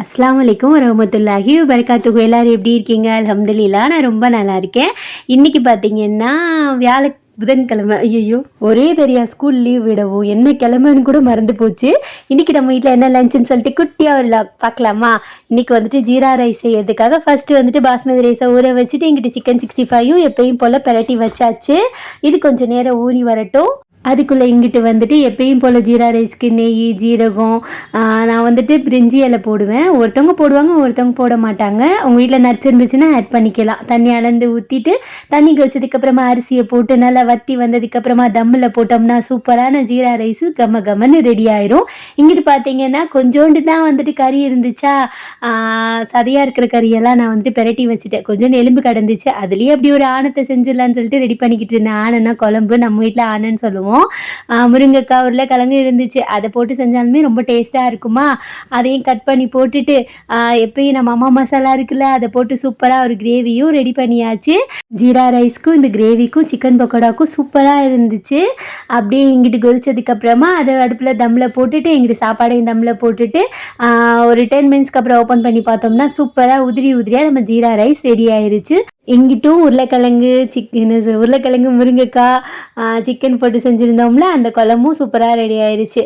அஸ்ஸலாமு அலைக்கும் வரஹ்மத்துல்லாஹி வபரகாத்துஹு. எல்லாரும் எப்படி இருக்கீங்க? அல்ஹம்துலில்லாஹ் நான் ரொம்ப நல்லா இருக்கேன். இன்னைக்கு பார்த்தீங்கன்னா புதன்கிழமை. ஐயையோ! ஒரே தெரியா ஸ்கூல் லீவ் விடவும் என்ன கிழமைன்னு கூட மறந்து போச்சு. இன்னைக்கு நம்ம வீட்ல என்ன லஞ்சுன்னு சொல்லிட்டு குட்டியா ஒரு பார்க்கலாமா? இன்னைக்கு வந்துட்டு ஜீரா ரைஸ் செய்யறதுக்காக ஃபர்ஸ்ட் வந்துட்டு பாஸ்மதி ரைஸை ஊற வச்சுட்டு இங்கிட்டு சிக்கன் 65யும் எப்பயும் போல் பெரட்டி வச்சாச்சு. இது கொஞ்சம் நேரம் ஊறி வரட்டும். அதுக்குள்ளே இங்கிட்டு வந்துட்டு எப்பயும் போல் ஜீரா ரைஸ்க்கு நெய், ஜீரகம், நான் வந்துட்டு பிரிஞ்சி இலை போடுவேன். ஒருத்தவங்க போடுவாங்க, ஒருத்தவங்க போட மாட்டாங்க. உங்கள் வீட்டில் நட்ஸ் இருந்துச்சுன்னா ஆட் பண்ணிக்கலாம். தண்ணி அளந்து ஊற்றிட்டு தண்ணிக்கு வச்சதுக்கப்புறமா அரிசியை போட்டு நல்லா வற்றி வந்ததுக்கப்புறமா தம்மில் போட்டோம்னா சூப்பரான ஜீரா ரைஸு கம கமன்னு ரெடி ஆயிரும். இங்கிட்டு பார்த்தீங்கன்னா கொஞ்சோண்டு தான் வந்துட்டு கறி இருந்துச்சா, சதையாக இருக்கிற கறியெல்லாம் நான் வந்துட்டு பெரட்டி வச்சுட்டேன். கொஞ்சம் எலும்பு கிடந்துச்சு, அதுலேயே அப்படி ஒரு ஆணத்தை செஞ்சிடலான்னு சொல்லிட்டு ரெடி பண்ணிக்கிட்டு இருந்தேன். ஆனைன்னா குழம்பு, நம்ம வீட்டில் ஆனைன்னு சொல்லுவோம். முருங்கைக்காய் உருளைக்கிழங்கு இருந்துச்சு, அதை போட்டு செஞ்சாலுமே ரொம்ப டேஸ்ட்டாக இருக்குமா. அதையும் கட் பண்ணி போட்டுட்டு எப்பயும் நம்ம அம்மா மசாலா இருக்குல்ல, அதை போட்டு சூப்பராக ஒரு கிரேவியும் ரெடி பண்ணியாச்சு. ஜீரா ரைஸ்க்கும் இந்த கிரேவிக்கும் சிக்கன் பக்கோடாக்கும் சூப்பராக இருந்துச்சு. அப்படியே இங்கிட்டு கொதிச்சதுக்கப்புறமா அதை அடுப்பில் தம்மில் போட்டுட்டு இங்கிட்டு சாப்பாடையும் தம்மில் போட்டுட்டு ஒரு 10 மினிட்ஸ்க்கு அப்புறம் ஓப்பன் பண்ணி பார்த்தோம்னா சூப்பராக உதிரியாக நம்ம ஜீரா ரைஸ் ரெடி ஆயிருச்சு. இங்கிட்டும் உருளைக்கிழங்கு முருங்கைக்காய் சிக்கன் போட்டு செஞ்சுருந்தோம்ல, அந்த குழம்பும் சூப்பராக ரெடி ஆயிடுச்சு.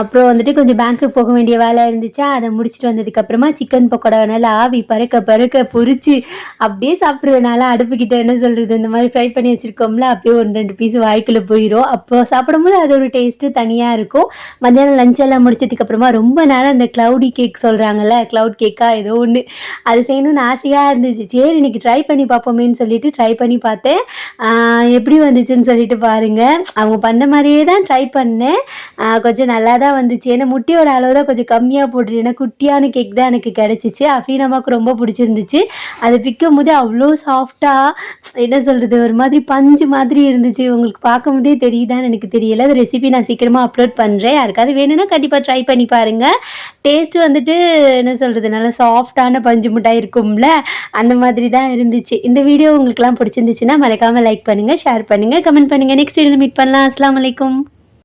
அப்புறம் வந்துட்டு கொஞ்சம் பேங்க்குக்கு போக வேண்டிய வேலை இருந்துச்சா, அதை முடிச்சுட்டு வந்ததுக்கப்புறமா சிக்கன் பக்கோடா நல்லா ஆவி பறக்க பொரிச்சு அப்படியே சாப்பிட்றதுனால அடுப்புக்கிட்ட என்ன சொல்கிறது, இந்த மாதிரி ஃப்ரை பண்ணி வச்சுருக்கோம்ல, அப்படியே 1-2 பீஸ் வாய்க்குள்ளே போயிடும். அப்போ சாப்பிடும்போது அது ஒரு டேஸ்ட்டு தனியாக இருக்கும். மத்தியானம் லஞ்ச் எல்லாம் முடிச்சதுக்கப்புறமா ரொம்ப நேரம் அந்த க்ளவுடி கேக் சொல்கிறாங்கல்ல, க்ளவுட் கேக்கா ஏதோ ஒன்று, அது செய்யணும்னு ஆசையாக இருந்துச்சு. சரி இன்னைக்கு ட்ரை பண்ணி பார்ப்போமேன்னு சொல்லிட்டு ட்ரை பண்ணி பார்த்தேன். எப்படி வந்துச்சுன்னு சொல்லிட்டு பாருங்கள். அவங்க பண்ண மாதிரியே தான் ட்ரை பண்ணேன். கொஞ்சம் நல்லா தான் வந்துச்சு. ஏன்னா முட்டையோட அளவு தான் கொஞ்சம் கம்மியாக போட்டுட்டு, ஏன்னா குட்டியான கேக் தான் எனக்கு கிடச்சிச்சு. அஃபீனாமாவுக்கு ரொம்ப பிடிச்சிருந்துச்சு. அது பிக்கும் போது அவ்வளோ சாஃப்டாக என்ன சொல்கிறது, ஒரு மாதிரி பஞ்சு மாதிரி இருந்துச்சு. உங்களுக்கு பார்க்கும் போதே தெரியுதான்னு எனக்கு தெரியலை. அது ரெசிபி நான் சீக்கிரமாக அப்லோட் பண்ணுறேன். யாருக்காவது வேணும்னா கண்டிப்பாக ட்ரை பண்ணி பாருங்கள். டேஸ்ட்டு வந்துட்டு என்ன சொல்கிறது, நல்லா சாஃப்டான பஞ்சு மிட்டாய் இருக்கும்ல, அந்த மாதிரி தான் இருந்துச்சு. இந்த வீடியோ உங்களுக்குலாம் பிடிச்சிருந்துச்சுன்னா மறக்காமல் லைக் பண்ணுங்கள், ஷேர் பண்ணுங்கள், கமெண்ட் பண்ணுங்கள். நெக்ஸ்ட் வீடியோவில் மீட் பண்ணலாம். அஸ்ஸலாமு அலைக்கும்.